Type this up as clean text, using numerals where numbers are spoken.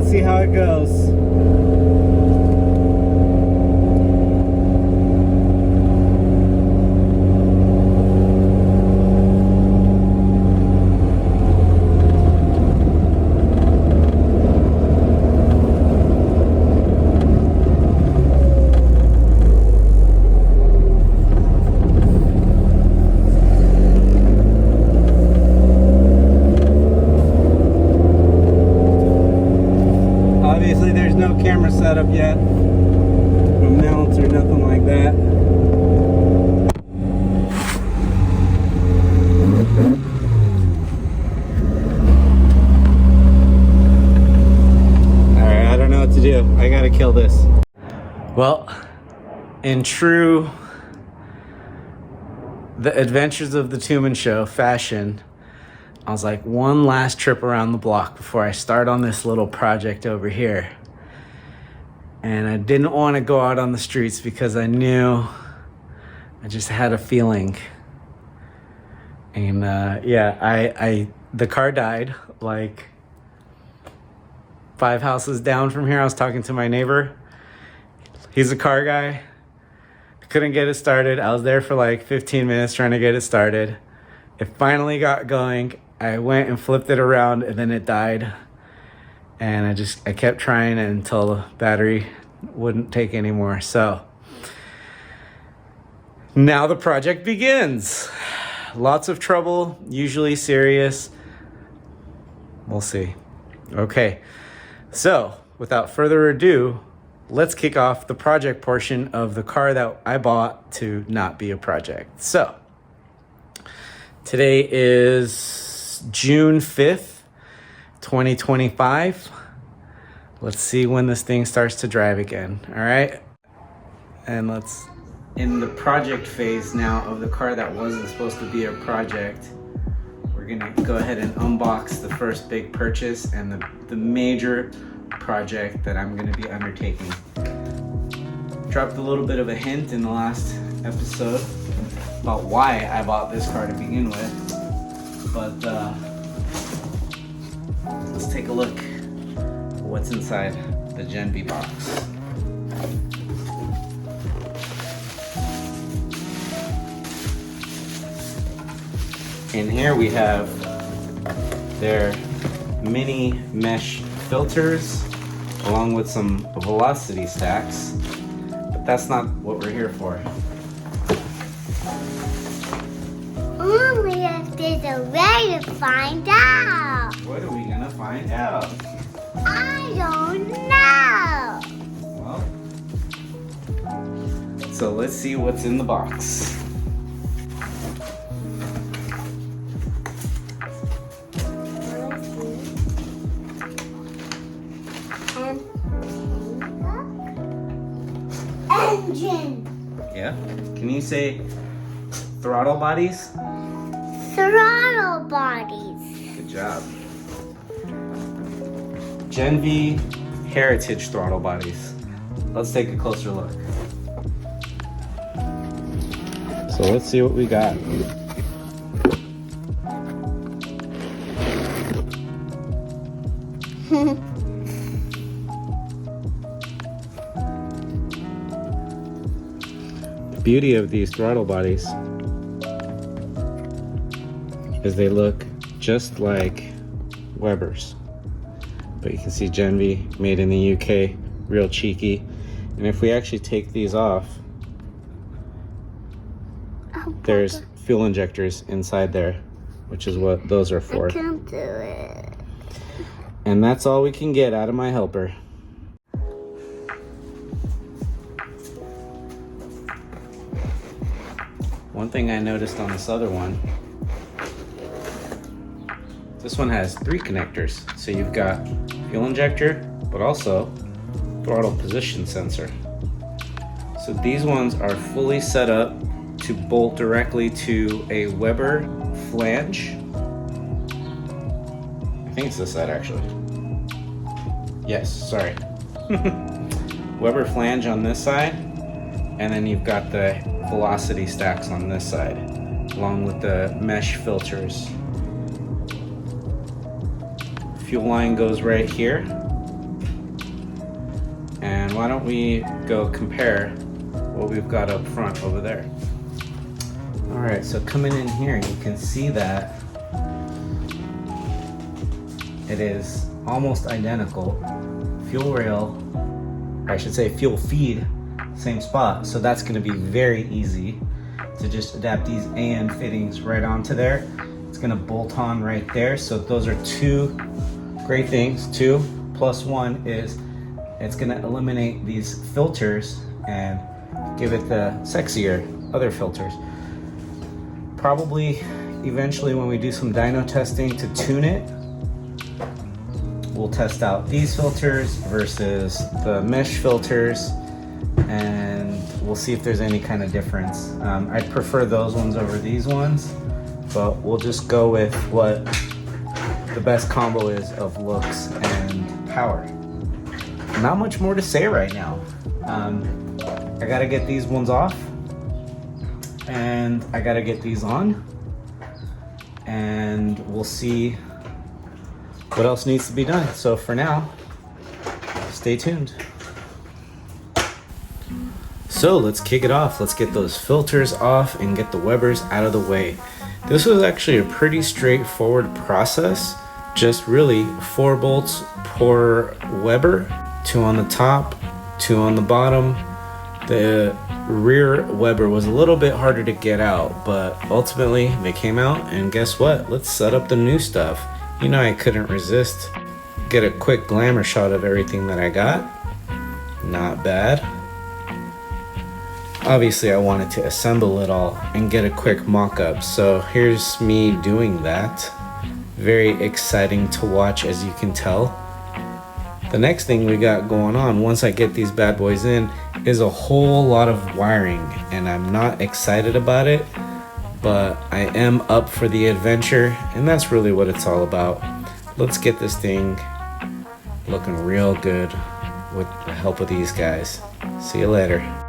let's see how it goes. Obviously there's no camera setup yet, no mounts or nothing like that. Alright, I don't know what to do. I gotta kill this. Well, in true The Adventures of the Two-Man Show fashion, I was like, one last trip around the block before I start on this little project over here. And I didn't want to go out on the streets because I knew, I just had a feeling. And yeah, the car died like 5 houses down from here. I was talking to my neighbor. He's a car guy. I couldn't get it started. I was there for like 15 minutes trying to get it started. It finally got going. I went and flipped it around and then it died. And I kept trying until the battery wouldn't take anymore. So now the project begins. Lots of trouble, usually serious. We'll see. Okay, so without further ado, let's kick off the project portion of the car that I bought to not be a project. So today is June 5th, 2025. Let's see when this thing starts to drive again, all right? And let's, in the project phase now of the car that wasn't supposed to be a project, we're gonna go ahead and unbox the first big purchase and the major project that I'm gonna be undertaking. Dropped a little bit of a hint in the last episode about why I bought this car to begin with, but let's take a look at what's inside the Gen V box. In here we have their mini mesh filters along with some velocity stacks, but that's not what we're here for. We have to way to find out. What are we gonna find out? I don't know. Well, so let's see what's in the box. Engine. Yeah? Can you say throttle bodies? Throttle bodies. Good job. Gen V heritage throttle bodies. Let's take a closer look. So let's see what we got. The beauty of these throttle bodies is they look just like Weber's. But you can see Gen V made in the UK, real cheeky. And if we actually take these off, there's fuel injectors inside there, which is what those are for. I can't do it. And that's all we can get out of my helper. One thing I noticed on this other one, this one has 3 connectors. So you've got fuel injector, but also throttle position sensor. So these ones are fully set up to bolt directly to a Weber flange. I think it's this side actually. Yes, sorry. Weber flange on this side, and then you've got the velocity stacks on this side, along with the mesh filters. Fuel line goes right here, And why don't we go compare what we've got up front over there. All right, so coming in here, you can see that it is almost identical. Fuel rail, or I should say fuel feed, same spot. So that's gonna be very easy to just adapt these AN fittings right onto there. It's gonna bolt on right there. So those are two great things. 2 + 1 is it's gonna eliminate these filters and give it the sexier other filters. Probably eventually when we do some dyno testing to tune it, we'll test out these filters versus the mesh filters, and we'll see if there's any kind of difference. I'd prefer those ones over these ones, but we'll just go with what the best combo is of looks and power. Not much more to say right now. I gotta get these ones off, and I gotta get these on, and we'll see what else needs to be done. So for now, stay tuned. So let's kick it off. Let's get those filters off and get the Webers out of the way. This was actually a pretty straightforward process. Just really 4 bolts per Weber, 2 on the top, 2 on the bottom. The rear Weber was a little bit harder to get out, but ultimately they came out, and guess what? Let's set up the new stuff. You know, I couldn't resist. Get a quick glamour shot of everything that I got. Not bad. Obviously I wanted to assemble it all and get a quick mock-up, so here's me doing that. Very exciting to watch, as you can tell. The next thing we got going on, once I get these bad boys in, is a whole lot of wiring, and I'm not excited about it, but I am up for the adventure, and that's really what it's all about. Let's get this thing looking real good with the help of these guys. See you later.